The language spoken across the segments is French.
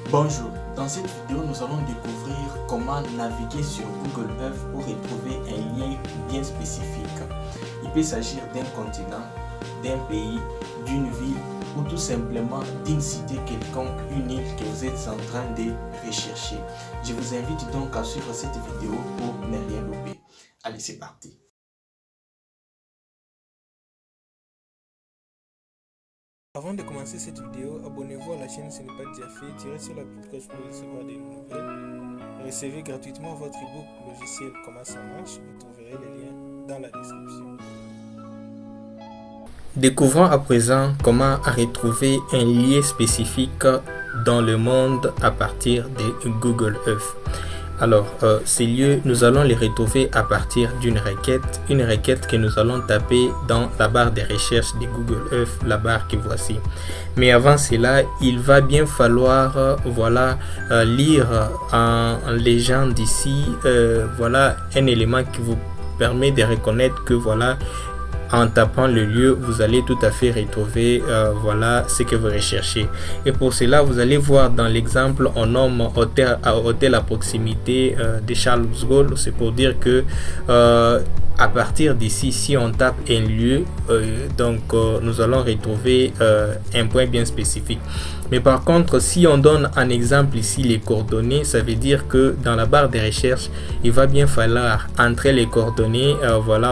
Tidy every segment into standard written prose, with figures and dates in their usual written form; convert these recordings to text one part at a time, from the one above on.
Bonjour, dans cette vidéo nous allons découvrir comment naviguer sur Google Earth pour retrouver un lien bien spécifique. Il peut s'agir d'un continent, d'un pays, d'une ville ou tout simplement d'une cité quelconque, une île que vous êtes en train de rechercher. Je vous invite donc à suivre cette vidéo pour ne rien louper. Allez, c'est parti. Avant de commencer cette vidéo, abonnez-vous à la chaîne si ce n'est pas déjà fait, tirez sur la petite cloche pour recevoir des nouvelles. Recevez gratuitement votre ebook logiciel Comment ça marche, vous trouverez les liens dans la description. Découvrons à présent comment retrouver un lien spécifique dans le monde à partir de Google Earth. Alors, ces lieux, nous allons les retrouver à partir d'une requête que nous allons taper dans la barre de recherche de Google Earth, la barre que voici. Mais avant cela, il va bien falloir lire en légende ici un élément qui vous permet de reconnaître que en tapant le lieu, vous allez tout à fait retrouver ce que vous recherchez. Et pour cela, vous allez voir dans l'exemple, on nomme hôtel à proximité de Charles de Gaulle. C'est pour dire que à partir d'ici, si on tape un lieu, nous allons retrouver un point bien spécifique. Mais par contre, si on donne un exemple ici les coordonnées, ça veut dire que dans la barre de recherche, il va bien falloir entrer les coordonnées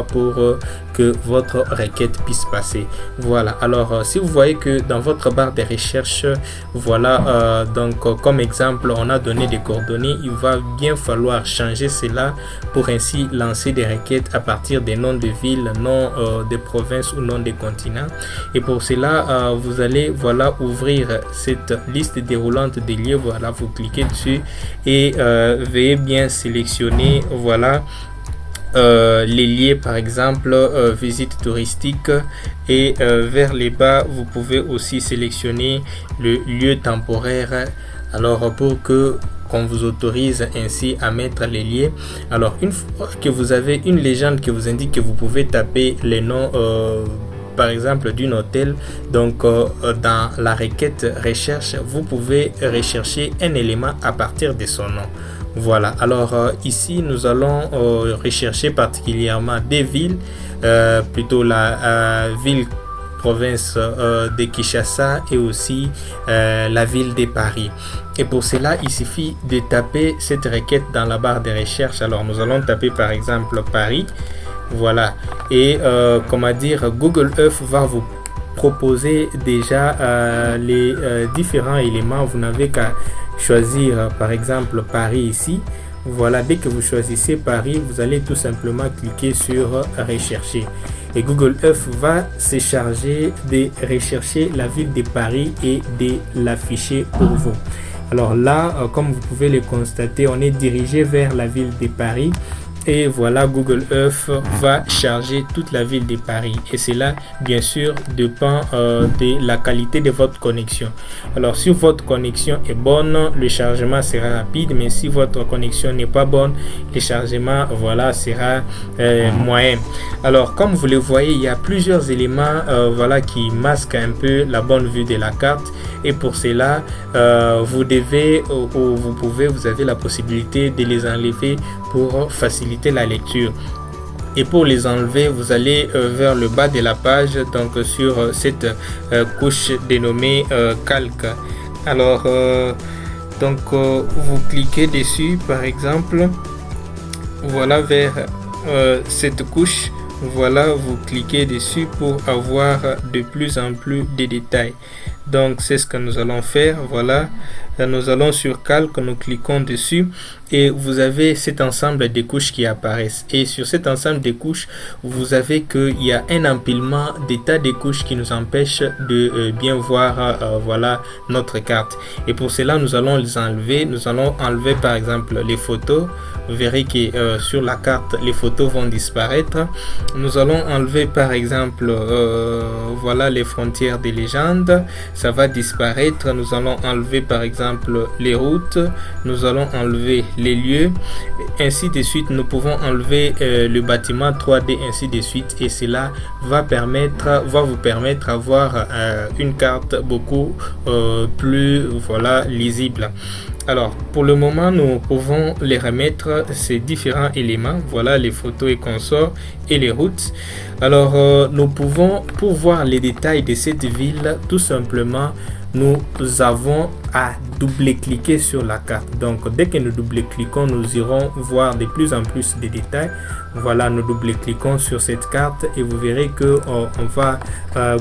pour que votre requête puisse passer. Voilà, alors si vous voyez que dans votre barre de recherche, comme exemple, on a donné des coordonnées, il va bien falloir changer cela pour ainsi lancer des requêtes à partir des noms de villes, noms de provinces ou noms de continents. Et pour cela, vous allez ouvrir cette liste déroulante des lieux. Vous cliquez dessus et veuillez bien sélectionner les liens, par exemple visite touristique, et vers les bas vous pouvez aussi sélectionner le lieu temporaire, alors pour que qu'on vous autorise ainsi à mettre les liens. Alors une fois que vous avez une légende qui vous indique que vous pouvez taper les noms par exemple d'une hôtel, dans la requête recherche, vous pouvez rechercher un élément à partir de son nom. Voilà, alors ici nous allons rechercher particulièrement des villes, plutôt la ville province de Kinshasa et aussi la ville de Paris. Et pour cela, il suffit de taper cette requête dans la barre de recherche. Alors nous allons taper par exemple Paris. Voilà, et Google Earth va vous proposer déjà les différents éléments. Vous n'avez qu'à choisir par exemple Paris ici. Voilà, dès que vous choisissez Paris, vous allez tout simplement cliquer sur rechercher et Google Earth va se charger de rechercher la ville de Paris et de l'afficher pour vous. Alors là, comme vous pouvez le constater, on est dirigé vers la ville de Paris. Et voilà, Google Earth va charger toute la ville de Paris. Et cela, bien sûr, dépend de la qualité de votre connexion. Alors, si votre connexion est bonne, le chargement sera rapide. Mais si votre connexion n'est pas bonne, le chargement, sera moyen. Alors, comme vous le voyez, il y a plusieurs éléments qui masquent un peu la bonne vue de la carte. Et pour cela, vous avez la possibilité de les enlever pour faciliter la lecture. Et pour les enlever, vous allez vers le bas de la page, donc sur cette couche dénommée calque. Alors vous cliquez dessus par exemple, vers cette couche. Vous cliquez dessus pour avoir de plus en plus de détails. Donc c'est ce que nous allons faire. Nous allons sur calque, nous cliquons dessus et vous avez cet ensemble de couches qui apparaissent. Et sur cet ensemble de couches, vous avez qu'il y a un empilement des tas de couches qui nous empêchent de bien voir notre carte. Et pour cela, nous allons les enlever. Nous allons enlever par exemple les photos. vous verrez que sur la carte les photos vont disparaître. Nous allons enlever par exemple voilà les frontières des légendes, ça va disparaître. Nous allons enlever par exemple les routes, nous allons enlever les lieux, ainsi de suite. Nous pouvons enlever le bâtiment 3D, ainsi de suite, et cela va vous permettre d'avoir une carte beaucoup plus lisible. Alors pour le moment nous pouvons les remettre ces différents éléments, voilà les photos et consorts et les routes. Alors nous pouvons, pour voir les détails de cette ville, tout simplement nous avons à double-cliquer sur la carte. Donc dès que nous double-cliquons, nous irons voir de plus en plus de détails. Voilà, nous double-cliquons sur cette carte et vous verrez que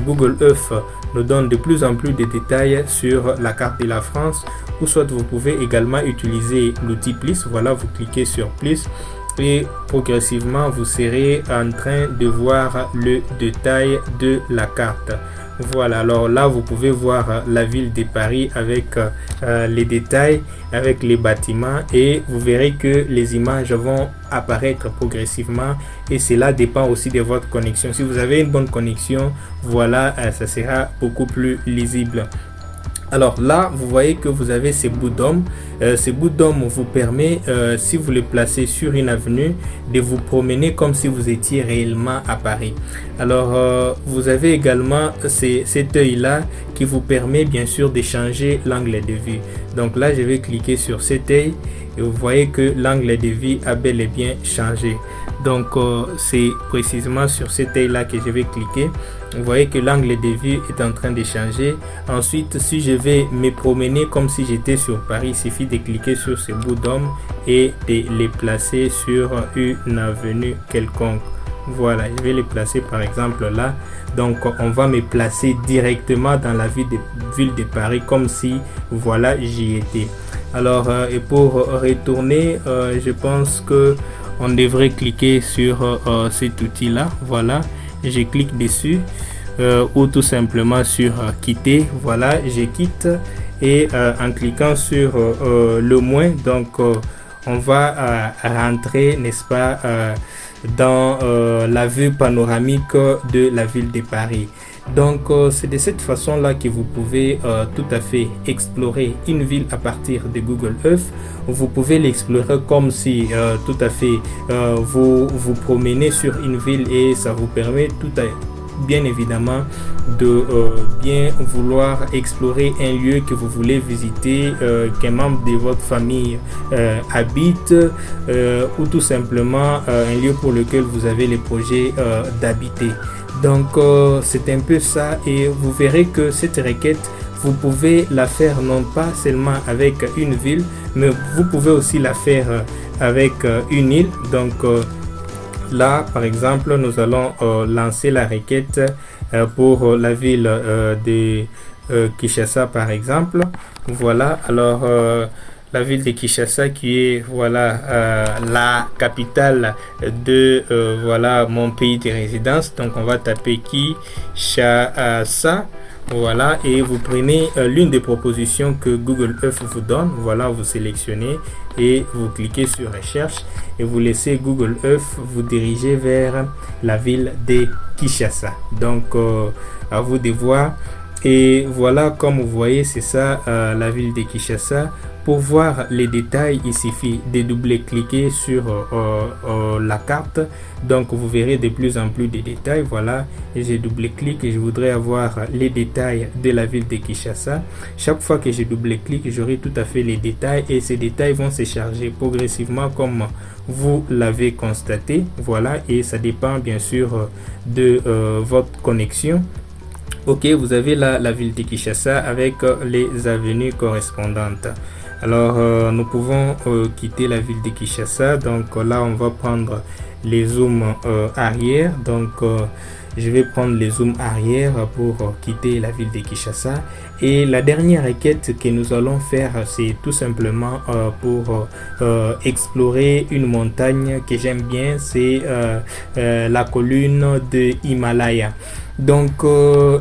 Google Earth nous donne de plus en plus de détails sur la carte de la France. Ou soit vous pouvez également utiliser l'outil plus. Voilà, vous cliquez sur plus et progressivement vous serez en train de voir le détail de la carte. Voilà, alors là vous pouvez voir la ville de Paris avec les détails, avec les bâtiments, et vous verrez que les images vont apparaître progressivement, et cela dépend aussi de votre connexion. Si vous avez une bonne connexion, voilà, ça sera beaucoup plus lisible. Alors là, vous voyez que vous avez ces bouts d'hommes. Ces bouts d'hommes vous permet, si vous les placez sur une avenue, de vous promener comme si vous étiez réellement à Paris. Alors, vous avez également cet œil-là qui vous permet bien sûr de changer l'angle de vue. Donc là, je vais cliquer sur cet œil et vous voyez que l'angle de vue a bel et bien changé. Donc, c'est précisément sur cet œil-là que je vais cliquer. Vous voyez que l'angle de vue est en train de changer. Ensuite, si je vais me promener comme si j'étais sur Paris, il suffit de cliquer sur ces bouts d'hommes et de les placer sur une avenue quelconque. Voilà, je vais les placer par exemple là. Donc, on va me placer directement dans la ville de Paris comme si, voilà, j'y étais. Alors, et pour retourner, je pense que on devrait cliquer sur cet outil là. Voilà, je clique dessus ou tout simplement sur quitter. Voilà, je quitte et en cliquant sur le moins, donc on va rentrer, n'est-ce pas, dans la vue panoramique de la ville de Paris. Donc c'est de cette façon là que vous pouvez tout à fait explorer une ville à partir de Google Earth. Vous pouvez l'explorer comme si tout à fait vous vous promenez sur une ville, et ça vous permet bien évidemment de bien vouloir explorer un lieu que vous voulez visiter, qu'un membre de votre famille habite, ou tout simplement un lieu pour lequel vous avez le projet d'habiter. Donc c'est un peu ça, et vous verrez que cette requête, vous pouvez la faire non pas seulement avec une ville, mais vous pouvez aussi la faire avec une île. Donc là par exemple nous allons lancer la requête pour la ville de Kinshasa par exemple. Voilà, alors la ville de Kinshasa qui est la capitale de voilà mon pays de résidence. Donc on va taper Kinshasa. Voilà, et vous prenez l'une des propositions que Google Earth vous donne. Voilà, vous sélectionnez et vous cliquez sur recherche et vous laissez Google Earth vous diriger vers la ville de Kinshasa. Donc à vous de voir. Et voilà, comme vous voyez, c'est ça la ville de Kinshasa. Pour voir les détails, il suffit de double-cliquer sur la carte. Donc vous verrez de plus en plus de détails. Voilà, et je double-clique et je voudrais avoir les détails de la ville de Kinshasa. Chaque fois que je double-clique, j'aurai tout à fait les détails, et ces détails vont se charger progressivement comme vous l'avez constaté. Voilà, et ça dépend bien sûr de votre connexion. Ok, vous avez là la ville de Kinshasa avec les avenues correspondantes. Alors nous pouvons quitter la ville de Kinshasa. Donc là on va prendre les zooms arrière. Donc je vais prendre les zooms arrière pour quitter la ville de Kinshasa. Et la dernière requête que nous allons faire, c'est tout simplement pour explorer une montagne que j'aime bien. C'est la colline de Himalaya. Donc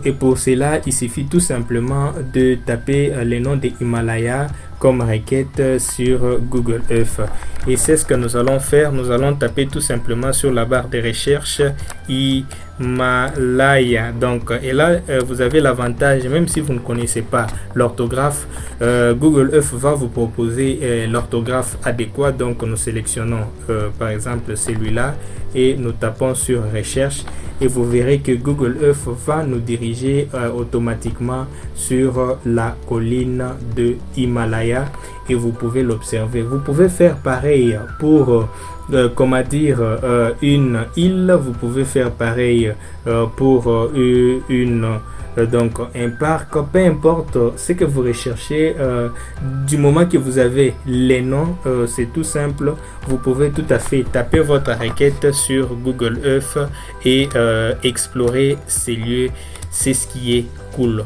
et pour cela il suffit tout simplement de taper le nom de Himalaya comme requête sur Google Earth. Et c'est ce que nous allons faire. Nous allons taper tout simplement sur la barre de recherche Himalaya. Donc, et là, vous avez l'avantage, même si vous ne connaissez pas l'orthographe, Google Earth va vous proposer l'orthographe adéquat. Donc, nous sélectionnons par exemple celui-là et nous tapons sur recherche. Et vous verrez que Google Earth va nous diriger automatiquement sur la colline de Himalaya et vous pouvez l'observer. Vous pouvez faire pareil pour une île, vous pouvez faire pareil pour donc un parc, peu importe ce que vous recherchez, du moment que vous avez les noms, c'est tout simple. Vous pouvez tout à fait taper votre requête sur Google Earth et explorer ces lieux. C'est ce qui est cool.